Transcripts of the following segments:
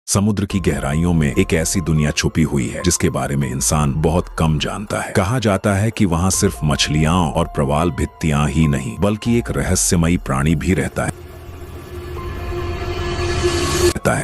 समुद्र की गहराइयों में एक ऐसी दुनिया छुपी हुई है जिसके बारे में इंसान बहुत कम जानता है। कहा जाता है कि वहाँ सिर्फ मछलियां और प्रवाल भित्तियां ही नहीं बल्कि एक रहस्यमयी प्राणी भी रहता है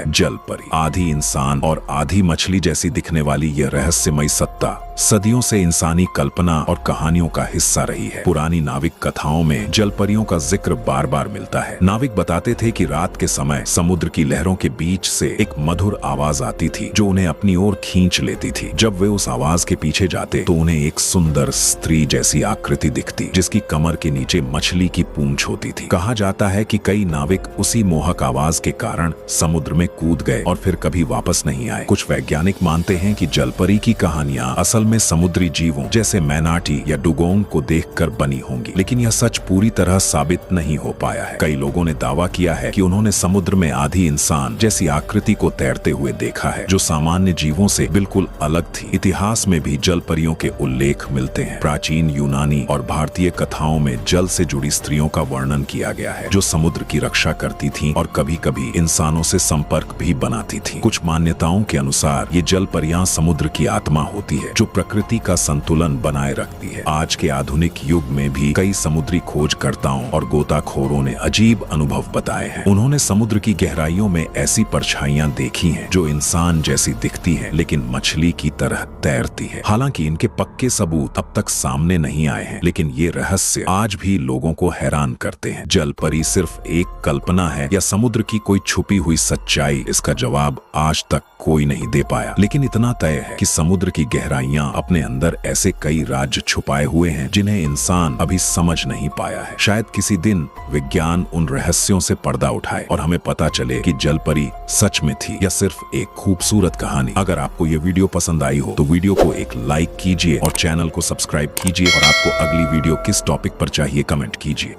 जल परी। आधी इंसान और आधी मछली जैसी दिखने वाली यह रहस्यमयी सत्ता सदियों से इंसानी कल्पना और कहानियों का हिस्सा रही है। पुरानी नाविक कथाओं में जल परियों का जिक्र बार बार मिलता है। नाविक बताते थे कि रात के समय समुद्र की लहरों के बीच से एक मधुर आवाज आती थी जो उन्हें अपनी ओर खींच लेती थी। जब वे उस आवाज के पीछे जाते तो उन्हें एक सुंदर स्त्री जैसी आकृति दिखती जिसकी कमर के नीचे मछली की पूंछ होती थी। कहा जाता है कि कई नाविक उसी मोहक आवाज के कारण समुद्र में कूद गए और फिर कभी वापस नहीं आए। कुछ वैज्ञानिक मानते हैं कि जलपरी की कहानियां असल में समुद्री जीवों जैसे मैनाटी या डुगोंग को देखकर बनी होंगी, लेकिन यह सच पूरी तरह साबित नहीं हो पाया है। कई लोगों ने दावा किया है कि उन्होंने समुद्र में आधी इंसान जैसी आकृति को तैरते हुए देखा है जो सामान्य जीवों से बिल्कुल अलग थी। इतिहास में भी जलपरियों के उल्लेख मिलते हैं। प्राचीन यूनानी और भारतीय कथाओं में जल से जुड़ी स्त्रियों का वर्णन किया गया है जो समुद्र की रक्षा करती थीं और कभी-कभी इंसानों से संपर्क भी बनाती थीं। कुछ मान्यताओं के अनुसार ये जलपरियां समुद्र की आत्मा होती है जो प्रकृति का संतुलन बनाए रखती है। आज के आधुनिक युग में भी कई समुद्री खोजकर्ताओं और गोताखोरों ने अजीब अनुभव बताए हैं। उन्होंने समुद्र की गहराइयों में ऐसी परछाइयां देखी हैं जो इंसान जैसी दिखती हैं लेकिन मछली की तरह तैरती है। हालांकि इनके पक्के सबूत अब तक सामने नहीं आए हैं, लेकिन ये रहस्य आज भी लोगों को हैरान करते हैं। जलपरी सिर्फ एक कल्पना है या समुद्र की कोई छुपी हुई सच्चाई, इसका जवाब आज तक कोई नहीं दे पाया। लेकिन इतना तय है कि समुद्र की गहराइयां अपने अंदर ऐसे कई राज छुपाए हुए हैं जिन्हें इंसान अभी समझ नहीं पाया है। शायद किसी दिन विज्ञान उन रहस्यों से पर्दा उठाए और हमें पता चले कि जलपरी सच में थी या सिर्फ एक खूबसूरत कहानी। अगर आपको यह वीडियो पसंद आई हो तो वीडियो को एक लाइक कीजिए और चैनल को सब्सक्राइब कीजिए और आपको अगली वीडियो किस टॉपिक पर चाहिए कमेंट कीजिए।